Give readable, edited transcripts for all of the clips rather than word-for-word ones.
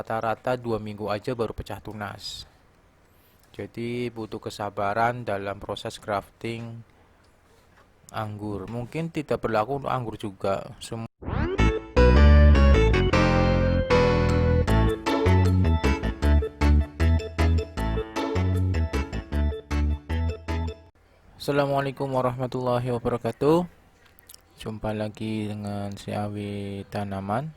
rata-rata 2 minggu aja baru pecah tunas. Jadi butuh kesabaran dalam proses grafting anggur. Mungkin tidak berlaku untuk anggur juga. Assalamualaikum warahmatullahi wabarakatuh. Jumpa lagi dengan si Awi Tanaman.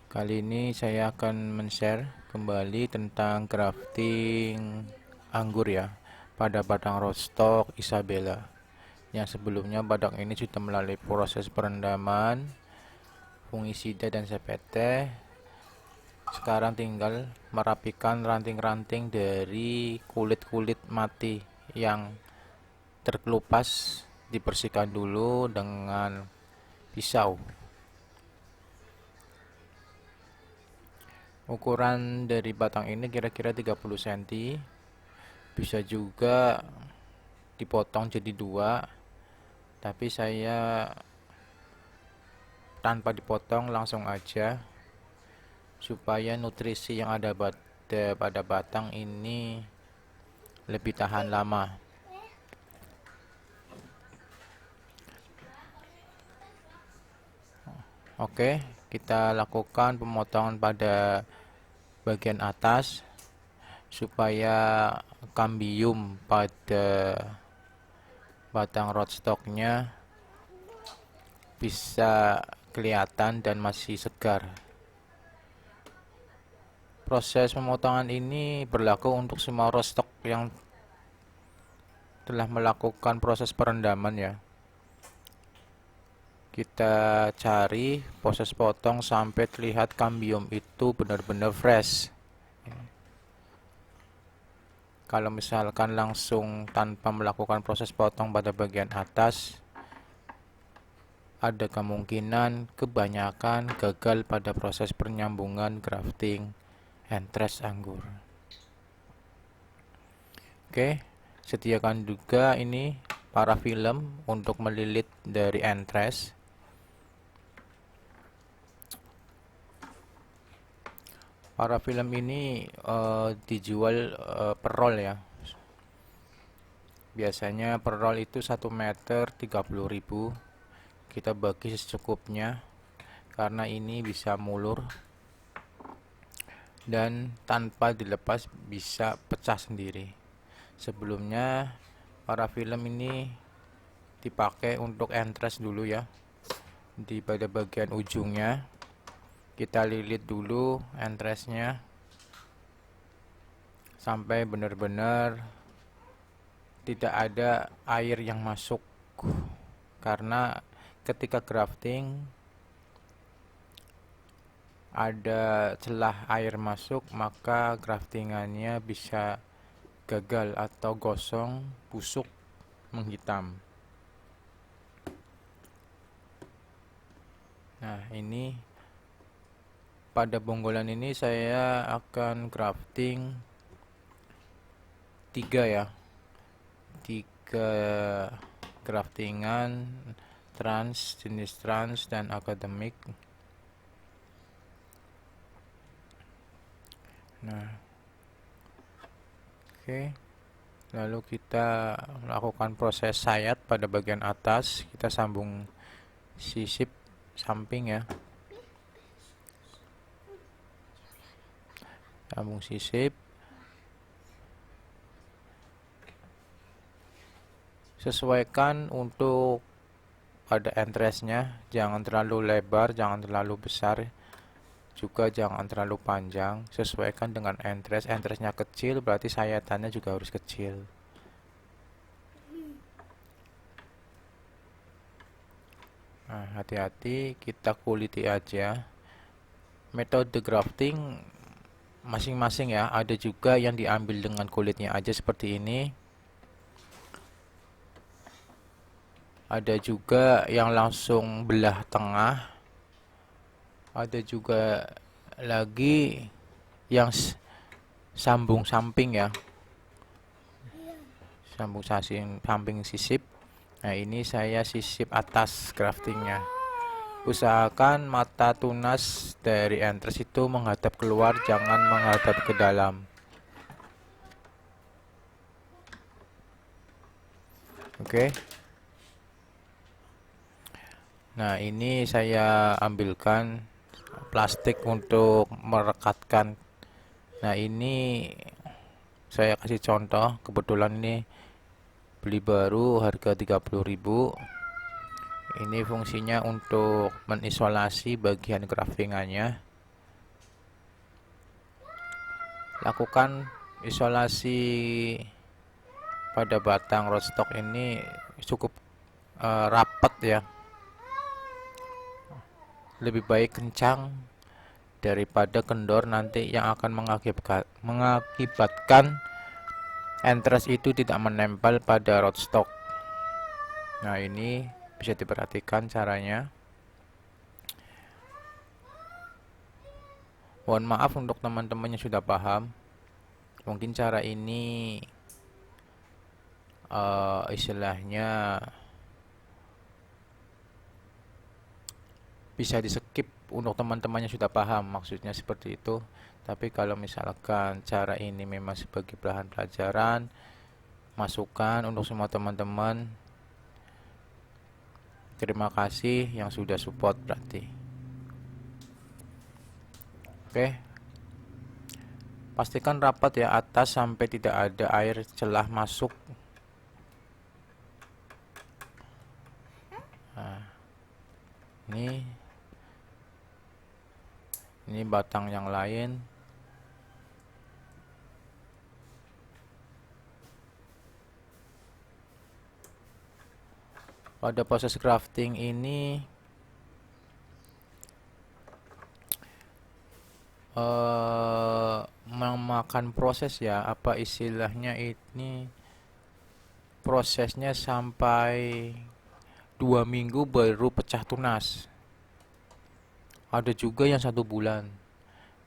Kali ini saya akan men-share kembali tentang grafting anggur ya pada batang rootstock Isabella. Yang sebelumnya batang ini sudah melalui proses perendaman, fungisida dan CPT. Sekarang tinggal merapikan ranting-ranting dari kulit-kulit mati yang terkelupas, dibersihkan dulu dengan pisau. Ukuran dari batang ini kira-kira 30 cm. Bisa juga dipotong jadi 2, tapi saya tanpa dipotong langsung aja supaya nutrisi yang ada pada batang ini lebih tahan lama. Oke, kita lakukan pemotongan pada bagian atas supaya kambium pada batang rootstocknya bisa kelihatan dan masih segar. Proses pemotongan ini berlaku untuk semua rootstock yang telah melakukan proses perendaman ya. Kita cari proses potong sampai terlihat kambium itu benar-benar fresh. Kalau misalkan langsung tanpa melakukan proses potong pada bagian atas, ada kemungkinan kebanyakan gagal pada proses penyambungan grafting entres anggur. Oke, sediakan juga ini parafilm untuk melilit dari entres. Parafilm ini dijual per roll ya. Biasanya per roll itu 1 meter 30.000. Kita bagi secukupnya karena ini bisa mulur dan tanpa dilepas bisa pecah sendiri. Sebelumnya parafilm ini dipakai untuk entres dulu ya. Pada bagian ujungnya kita lilit dulu entresnya sampai benar-benar tidak ada air yang masuk, karena ketika grafting ada celah air masuk maka graftingannya bisa gagal atau gosong, busuk, menghitam. Nah, ini pada bonggolan ini saya akan grafting 3 ya. 3 graftingan jenis trans dan akademik. Nah, oke. Lalu kita melakukan proses sayat pada bagian atas. Kita sambung sisip samping ya. Sambung sisip. Sesuaikan untuk pada entresnya, jangan terlalu lebar, jangan terlalu besar, juga jangan terlalu panjang. Sesuaikan dengan entresnya kecil berarti sayatannya juga harus kecil. Nah, hati-hati, kita kuliti aja. Metode grafting masing-masing ya, ada juga yang diambil dengan kulitnya aja seperti ini. Ada juga yang langsung belah tengah. Ada juga lagi yang sambung samping ya. Sambung samping sisip. Nah, ini saya sisip atas graftingnya. Usahakan mata tunas dari entres itu menghadap keluar, jangan menghadap ke dalam. Oke. Nah, ini saya ambilkan plastik untuk merekatkan. Nah, ini saya kasih contoh, kebetulan ini beli baru harga 30.000. Ini fungsinya untuk mengisolasi bagian craftingannya. Lakukan isolasi pada batang rootstock ini cukup rapat ya. Lebih baik kencang daripada kendor, nanti yang akan mengakibatkan entres itu tidak menempel pada rootstock. Nah, ini bisa diperhatikan caranya. Mohon maaf untuk teman-teman yang sudah paham. Mungkin cara ini istilahnya bisa di skip untuk teman-teman yang sudah paham, maksudnya seperti itu. Tapi kalau misalkan cara ini memang sebagai bahan pelajaran, masukan untuk semua teman-teman, terima kasih yang sudah support berarti. Oke, pastikan rapat ya atas sampai tidak ada air celah masuk. Nah, ini batang yang lain. Pada proses grafting ini memakan proses ya, apa istilahnya, ini prosesnya sampai 2 minggu baru pecah tunas. Ada juga yang 1 bulan.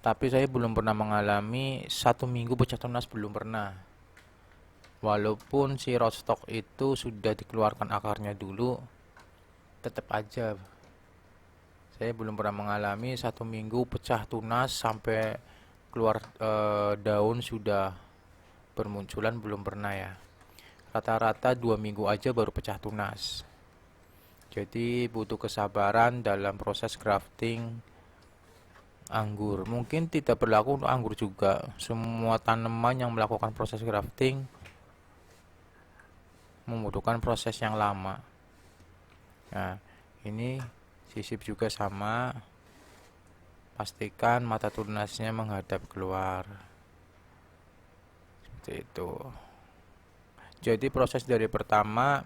Tapi saya belum pernah mengalami 1 minggu pecah tunas, belum pernah. Walaupun si rootstock itu sudah dikeluarkan akarnya dulu, tetap aja saya belum pernah mengalami 1 minggu pecah tunas sampai keluar daun sudah bermunculan, belum pernah ya. Rata-rata 2 minggu aja baru pecah tunas. Jadi butuh kesabaran dalam proses grafting anggur. Mungkin tidak berlaku untuk anggur juga. Semua tanaman yang melakukan proses grafting membutuhkan proses yang lama. Nah, ini sisip juga sama. Pastikan mata tunasnya menghadap keluar. Seperti itu. Jadi proses dari pertama,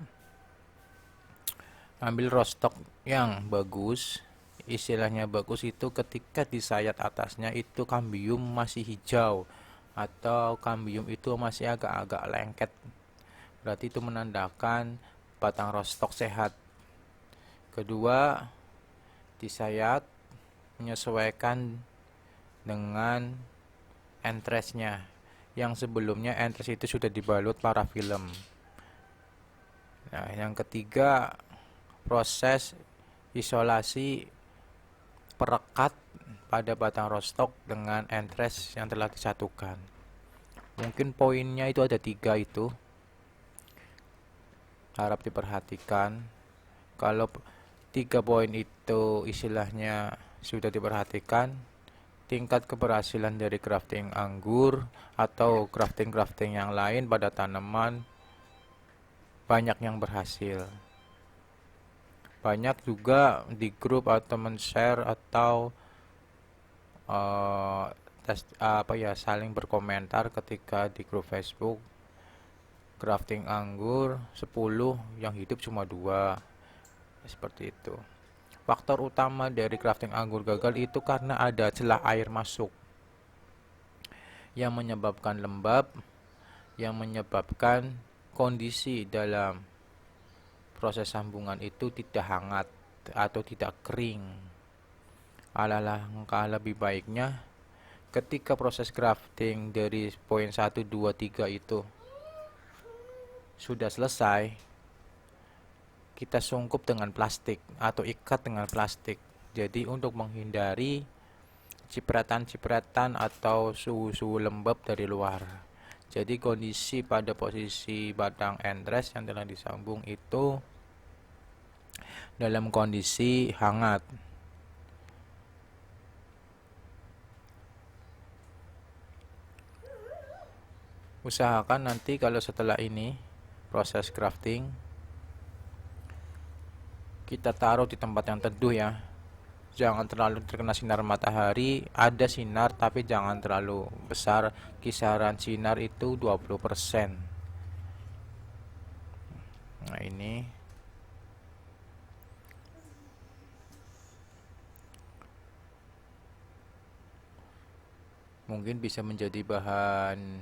ambil rootstock yang bagus. Istilahnya bagus itu ketika disayat atasnya itu kambium masih hijau atau kambium itu masih agak-agak lengket. Berarti itu menandakan batang rootstock sehat. Kedua, disayat menyesuaikan dengan entresnya. Yang sebelumnya entres itu sudah dibalut parafilm. Nah, yang ketiga, proses isolasi perekat pada batang rootstock dengan entres yang telah disatukan. Mungkin poinnya itu ada 3 itu. Harap diperhatikan. Kalau 3 poin itu istilahnya sudah diperhatikan, tingkat keberhasilan dari grafting anggur atau grafting-grafting yang lain pada tanaman banyak yang berhasil. Banyak juga di grup atau men-share atau saling berkomentar ketika di grup Facebook. Grafting anggur 10, yang hidup cuma 2. Seperti itu. Faktor utama dari grafting anggur gagal itu karena ada celah air masuk yang menyebabkan lembab, yang menyebabkan kondisi dalam proses sambungan itu tidak hangat atau tidak kering. Alangkah lebih baiknya ketika proses grafting dari poin 1, 2, 3 itu sudah selesai, kita sungkup dengan plastik atau ikat dengan plastik. Jadi untuk menghindari cipratan-cipratan atau suhu-suhu lembab dari luar. Jadi kondisi pada posisi batang entres yang telah disambung itu dalam kondisi hangat. Usahakan nanti kalau setelah ini proses grafting kita taruh di tempat yang teduh ya. Jangan terlalu terkena sinar matahari, ada sinar tapi jangan terlalu besar. Kisaran sinar itu 20%. Nah, ini mungkin bisa menjadi bahan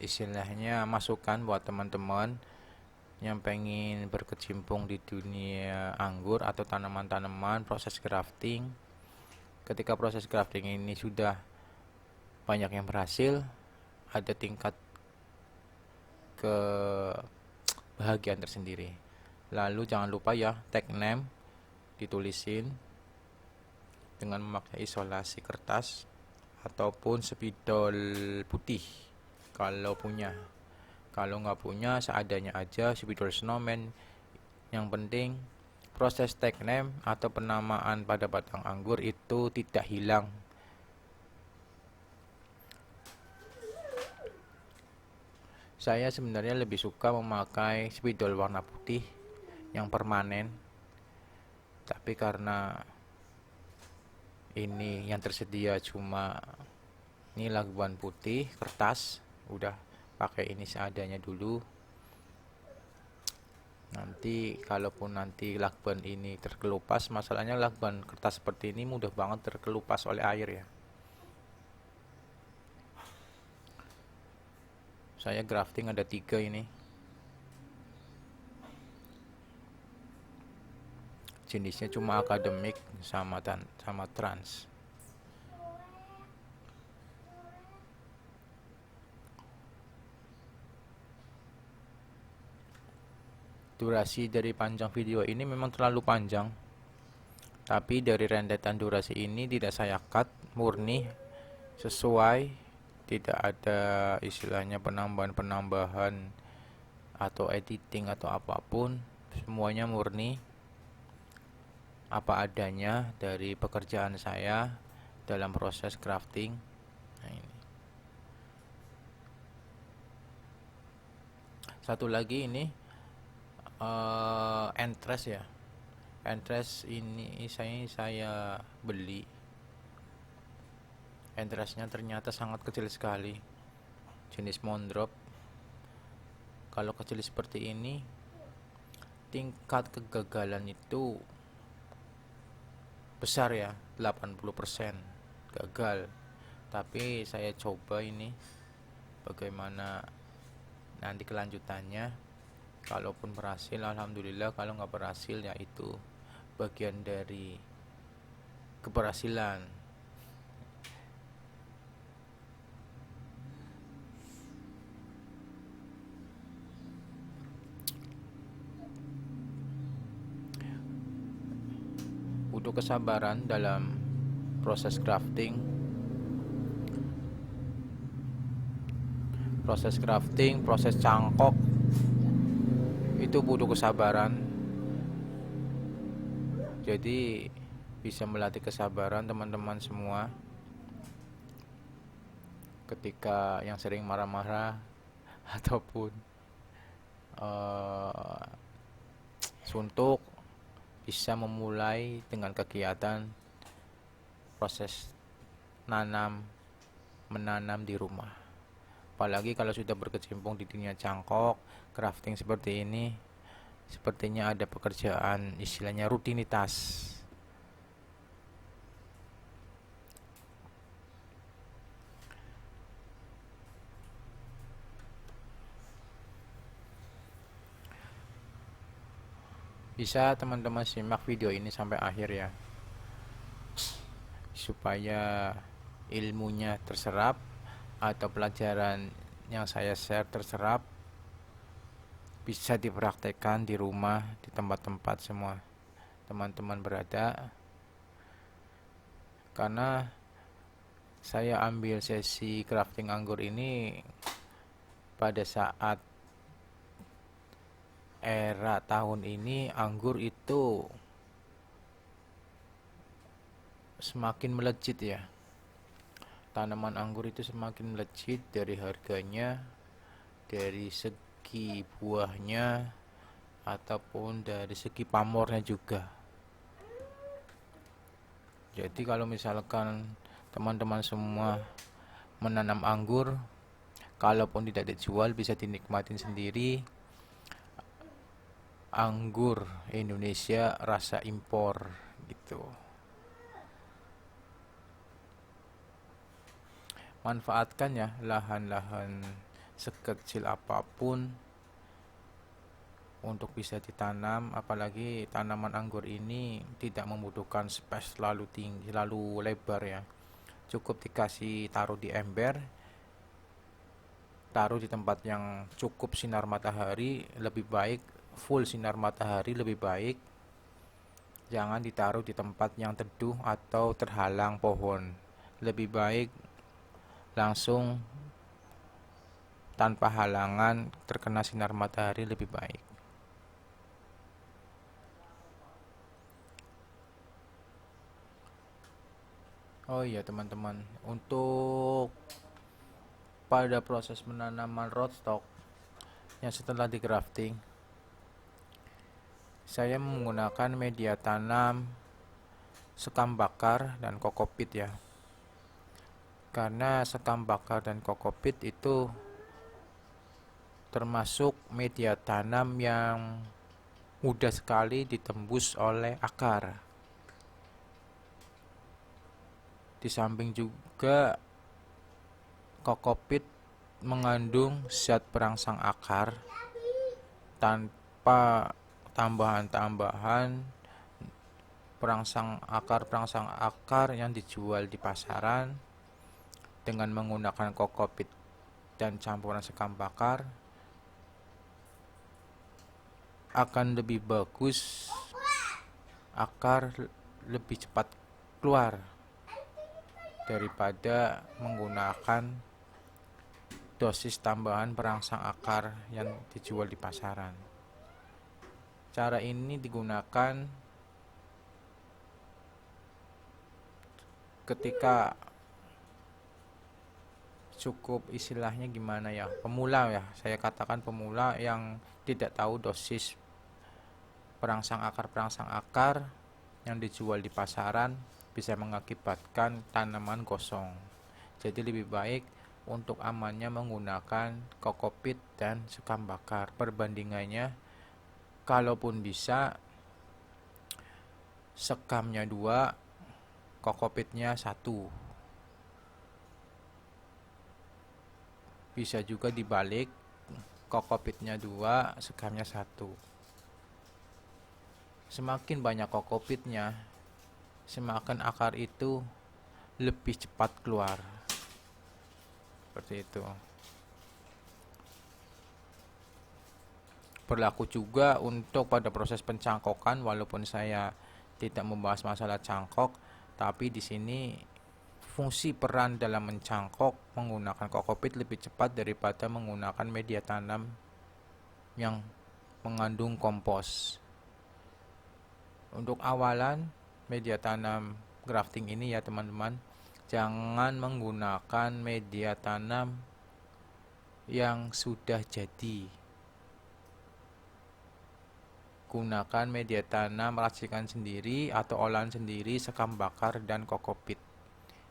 istilahnya masukan buat teman-teman yang pengen berkecimpung di dunia anggur atau tanaman-tanaman proses grafting. Ketika proses grafting ini sudah banyak yang berhasil, ada tingkat kebahagiaan tersendiri. Lalu jangan lupa ya, tag name ditulisin dengan memakai isolasi kertas ataupun spidol putih kalau punya. Kalau nggak punya, seadanya aja spidol snowman. Yang penting proses tag name atau penamaan pada batang anggur itu tidak hilang. Saya sebenarnya lebih suka memakai spidol warna putih yang permanen, tapi karena ini yang tersedia cuma ini lakban putih kertas, udah pakai ini seadanya dulu. Nanti kalaupun nanti lakban ini terkelupas, masalahnya lakban kertas seperti ini mudah banget terkelupas oleh air ya. Saya grafting ada 3 ini. Jenisnya cuma akademik sama trans. Durasi dari panjang video ini memang terlalu panjang, tapi dari rentetan durasi ini tidak saya cut, murni sesuai, tidak ada istilahnya penambahan-penambahan atau editing atau apapun, semuanya murni apa adanya dari pekerjaan saya dalam proses crafting. Nah, ini satu lagi ini entres ya. Entres ini saya beli. Entresnya ternyata sangat kecil sekali, jenis mondrop. Kalau kecil seperti ini, tingkat kegagalan itu besar ya, 80% gagal. Tapi saya coba ini bagaimana nanti kelanjutannya. Kalaupun berhasil alhamdulillah, kalau nggak berhasil ya itu bagian dari keberhasilan. Butuh kesabaran dalam proses crafting. Proses cangkok itu butuh kesabaran. Jadi bisa melatih kesabaran teman-teman semua. Ketika yang sering marah-marah ataupun suntuk, bisa memulai dengan kegiatan proses menanam di rumah. Apalagi kalau sudah berkecimpung di dunia cangkok, crafting seperti ini, sepertinya ada pekerjaan istilahnya rutinitas. Bisa teman-teman simak video ini sampai akhir ya, supaya ilmunya terserap atau pelajaran yang saya share terserap. bisa dipraktekkan di rumah, di tempat-tempat semua teman-teman berada. Karena saya ambil sesi crafting anggur ini pada saat era tahun ini anggur itu semakin melejit ya. Tanaman anggur itu semakin melejit dari harganya, dari segi buahnya, ataupun dari segi pamornya juga. Jadi kalau misalkan teman-teman semua menanam anggur, kalaupun tidak dijual bisa dinikmatin sendiri. Anggur Indonesia rasa impor gitu. Manfaatkan ya lahan-lahan sekecil apapun untuk bisa ditanam, apalagi tanaman anggur ini tidak membutuhkan space terlalu tinggi, terlalu lebar ya. Cukup dikasih taruh di ember, taruh di tempat yang cukup sinar matahari lebih baik, full sinar matahari lebih baik. Jangan ditaruh di tempat yang teduh atau terhalang pohon. Lebih baik langsung tanpa halangan terkena sinar matahari lebih baik. Oh iya teman-teman, untuk pada proses penanaman rootstock yang setelah di grafting, saya menggunakan media tanam sekam bakar dan kokopit ya. Karena sekam bakar dan kokopit itu termasuk media tanam yang mudah sekali ditembus oleh akar. Di samping juga kokopit mengandung zat perangsang akar tanpa tambahan-tambahan perangsang akar yang dijual di pasaran. Dengan menggunakan kokopit dan campuran sekam bakar akan lebih bagus, akar lebih cepat keluar daripada menggunakan dosis tambahan perangsang akar yang dijual di pasaran. Cara ini digunakan ketika cukup istilahnya gimana ya, pemula ya, saya katakan pemula yang tidak tahu dosis perangsang akar yang dijual di pasaran bisa mengakibatkan tanaman gosong. Jadi lebih baik untuk amannya menggunakan kokopit dan sekam bakar. Perbandingannya, kalaupun bisa sekamnya 2, kokopitnya 1. Bisa juga dibalik, kokopitnya 2, sekamnya 1. Semakin banyak kokopitnya, semakin akar itu lebih cepat keluar. Seperti itu. Berlaku juga untuk pada proses pencangkokan, walaupun saya tidak membahas masalah cangkok, tapi di sini fungsi peran dalam mencangkok menggunakan kokopit lebih cepat daripada menggunakan media tanam yang mengandung kompos. Untuk awalan media tanam grafting ini ya teman-teman, jangan menggunakan media tanam yang sudah jadi. Gunakan media tanam racikan sendiri atau olahan sendiri sekam bakar dan kokopit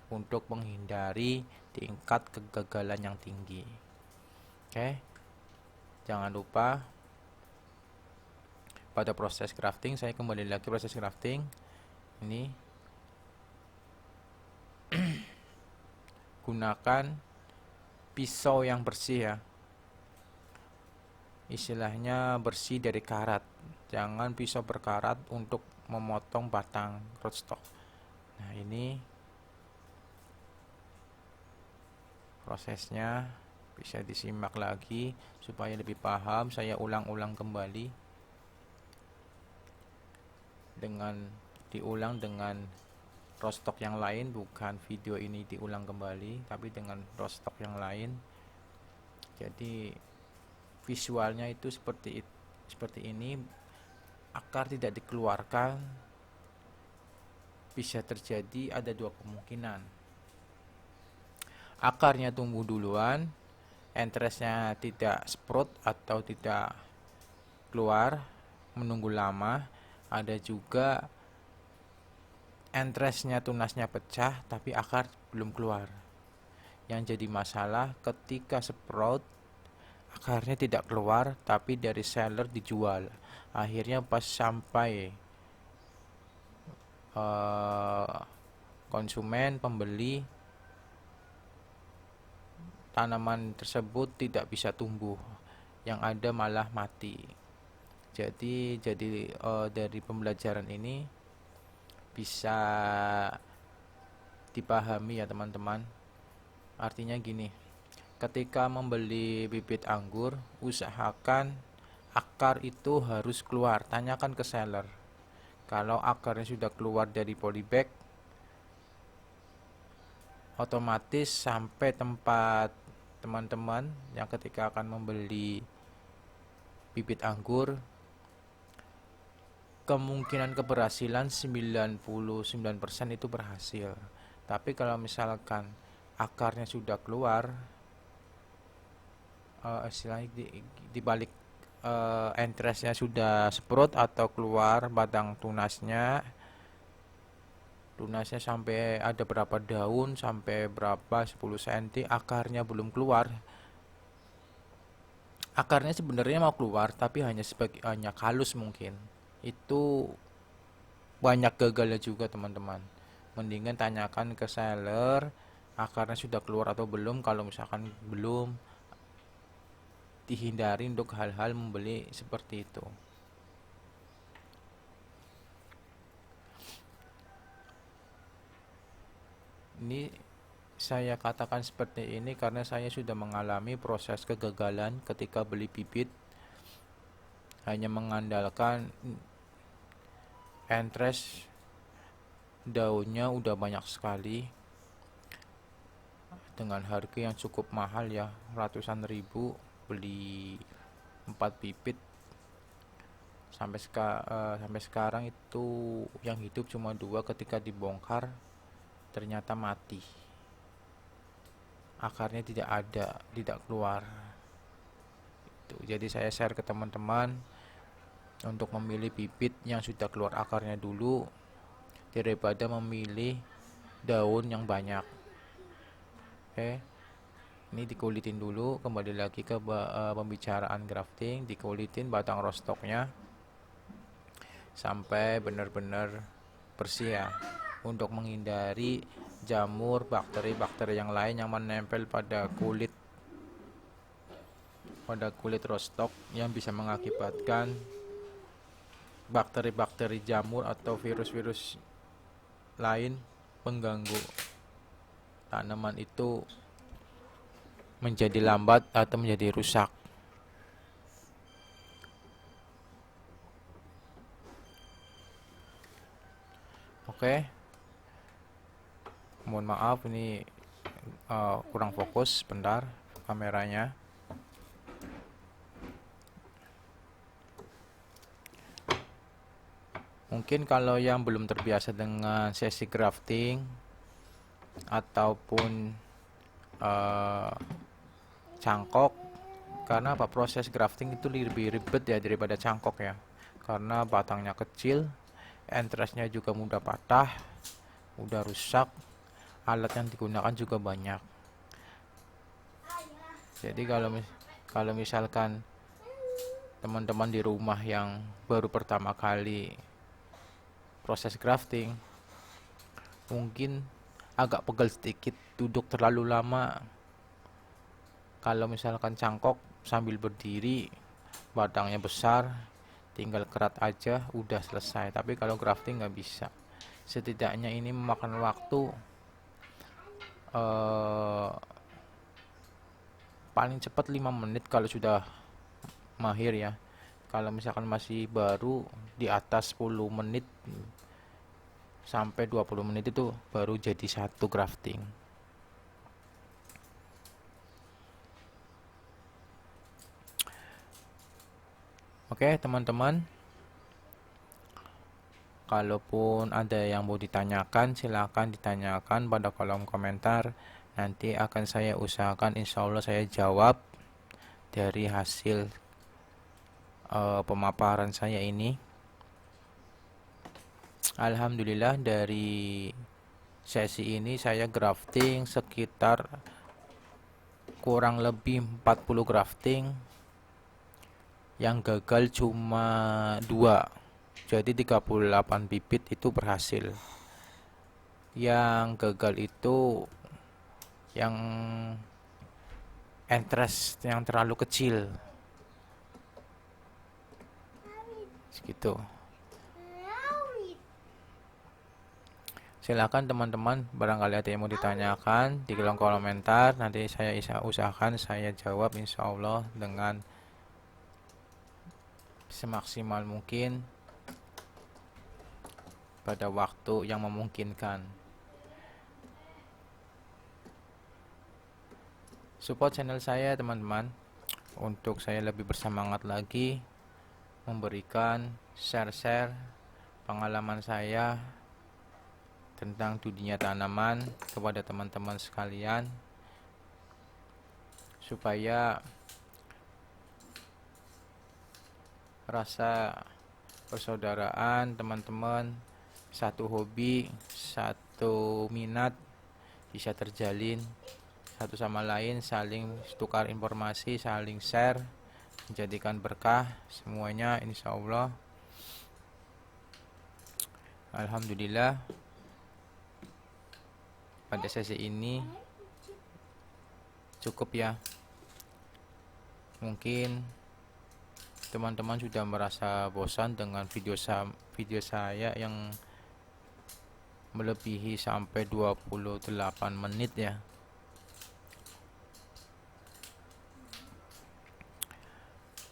untuk menghindari tingkat kegagalan yang tinggi. Oke. Jangan lupa pada proses crafting, saya kembali lagi proses crafting. Ini gunakan pisau yang bersih ya. Istilahnya bersih dari karat. Jangan pisau berkarat untuk memotong batang rootstock. Nah, ini prosesnya, Bisa disimak lagi supaya lebih paham. Saya ulang-ulang kembali diulang dengan rostock yang lain, bukan video ini diulang kembali tapi dengan rostock yang lain. Jadi visualnya itu seperti ini. Akar tidak dikeluarkan, bisa terjadi ada dua kemungkinan. Akarnya tumbuh duluan, entrestnya tidak sprout atau tidak keluar, menunggu lama. Ada juga entrestnya, tunasnya pecah tapi akar belum keluar. Yang jadi masalah ketika sprout, akarnya tidak keluar tapi dari seller dijual. Akhirnya pas sampai konsumen, pembeli, tanaman tersebut tidak bisa tumbuh, yang ada malah mati. Jadi dari pembelajaran ini bisa dipahami ya teman-teman. Artinya gini, ketika membeli bibit anggur, usahakan akar itu harus keluar. Tanyakan ke seller. Kalau akarnya sudah keluar dari polybag, otomatis sampai tempat teman-teman yang ketika akan membeli bibit anggur, kemungkinan keberhasilan 99% itu berhasil. Tapi kalau misalkan akarnya sudah keluar, istilahnya di balik entrestnya sudah sprout atau keluar batang tunasnya sampai ada berapa daun, sampai berapa 10 cm, akarnya belum keluar. Akarnya sebenarnya mau keluar tapi hanya kalus mungkin. Itu banyak gagalnya juga teman-teman. Mendingan tanyakan ke seller akarnya sudah keluar atau belum. Kalau misalkan belum, dihindari untuk hal-hal membeli seperti itu. Ini saya katakan seperti ini karena saya sudah mengalami proses kegagalan ketika beli bibit hanya mengandalkan entres, daunnya udah banyak sekali dengan harga yang cukup mahal ya, ratusan ribu, beli 4 bibit. Sampai sekarang itu yang hidup cuma 2, ketika dibongkar ternyata mati, akarnya tidak ada, tidak keluar. Jadi saya share ke teman-teman untuk memilih bibit yang sudah keluar akarnya dulu daripada memilih daun yang banyak. Oke, ini dikulitin dulu. Kembali lagi ke pembicaraan grafting. Dikulitin batang rostoknya sampai benar-benar bersih ya, untuk menghindari jamur, bakteri-bakteri yang lain yang menempel pada kulit rostok yang bisa mengakibatkan bakteri-bakteri jamur atau virus-virus lain mengganggu tanaman itu menjadi lambat atau menjadi rusak. Oke, mohon maaf ini kurang fokus, bentar kameranya. Mungkin kalau yang belum terbiasa dengan sesi grafting ataupun cangkok, karena proses grafting itu lebih ribet ya daripada cangkok ya, karena batangnya kecil, entrestnya juga mudah patah, mudah rusak, alat yang digunakan juga banyak. Jadi kalau misalkan teman-teman di rumah yang baru pertama kali proses grafting, mungkin agak pegel sedikit, duduk terlalu lama. Kalau misalkan cangkok sambil berdiri, batangnya besar, tinggal kerat aja udah selesai. Tapi kalau grafting nggak bisa, setidaknya ini memakan waktu paling cepat 5 menit kalau sudah mahir ya. Kalau misalkan masih baru, di atas 10 menit sampai 20 menit itu baru jadi satu grafting. Oke teman-teman, kalaupun ada yang mau ditanyakan, silahkan ditanyakan pada kolom komentar. Nanti akan saya usahakan, insya Allah saya jawab dari hasil pemaparan saya ini. Alhamdulillah dari sesi ini saya grafting sekitar kurang lebih 40 grafting. Yang gagal cuma 2, jadi 38 bibit itu berhasil. Yang gagal itu yang interest yang terlalu kecil segitu. Silakan teman-teman, barangkali ada yang mau ditanyakan di kolom komentar, nanti saya usahakan saya jawab insya Allah dengan semaksimal mungkin pada waktu yang memungkinkan. Support channel saya teman-teman, untuk saya lebih bersemangat lagi memberikan share-share pengalaman saya tentang dunia tanaman kepada teman-teman sekalian, supaya rasa persaudaraan teman-teman, satu hobi, satu minat bisa terjalin satu sama lain, saling tukar informasi, saling share, menjadikan berkah semuanya insya Allah. Alhamdulillah pada sesi ini cukup ya. Mungkin teman-teman sudah merasa bosan dengan video saya yang melebihi sampai 28 menit ya.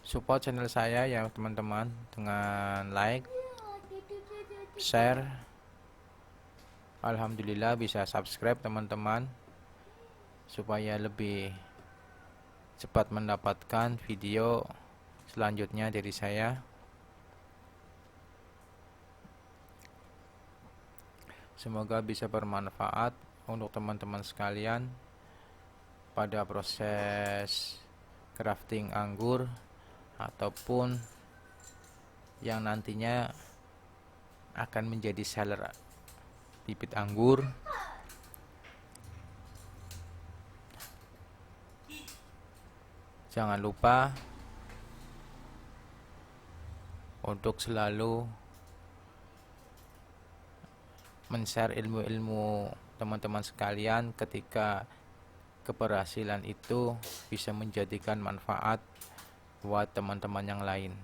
Support channel saya ya teman-teman dengan like, share. Alhamdulillah bisa subscribe teman-teman, supaya lebih cepat mendapatkan video selanjutnya dari saya. Semoga bisa bermanfaat untuk teman-teman sekalian pada proses crafting anggur, ataupun yang nantinya akan menjadi seller bibit anggur. Jangan lupa untuk selalu men-share ilmu-ilmu teman-teman sekalian, ketika keberhasilan itu bisa menjadikan manfaat buat teman-teman yang lain.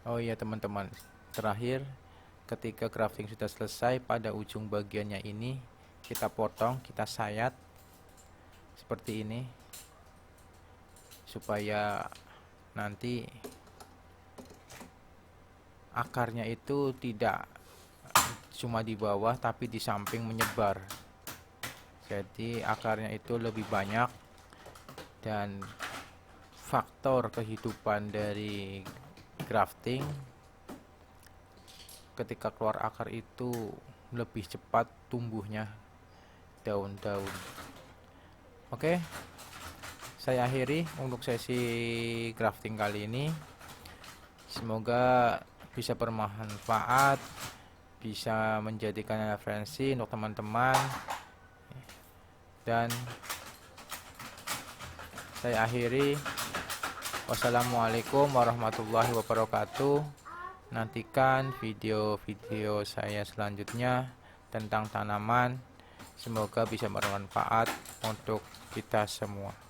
Oh iya teman-teman, terakhir, ketika crafting sudah selesai, pada ujung bagiannya ini kita potong, kita sayat seperti ini, supaya nanti akarnya itu tidak cuma di bawah tapi di samping menyebar. Jadi akarnya itu lebih banyak, dan faktor kehidupan dari grafting ketika keluar akar itu lebih cepat tumbuhnya daun-daun. Oke, saya akhiri untuk sesi grafting kali ini. Semoga bisa bermanfaat, bisa menjadikan referensi untuk teman-teman, dan saya akhiri. Wassalamualaikum warahmatullahi wabarakatuh. Nantikan video-video saya selanjutnya tentang tanaman. Semoga bisa bermanfaat untuk kita semua.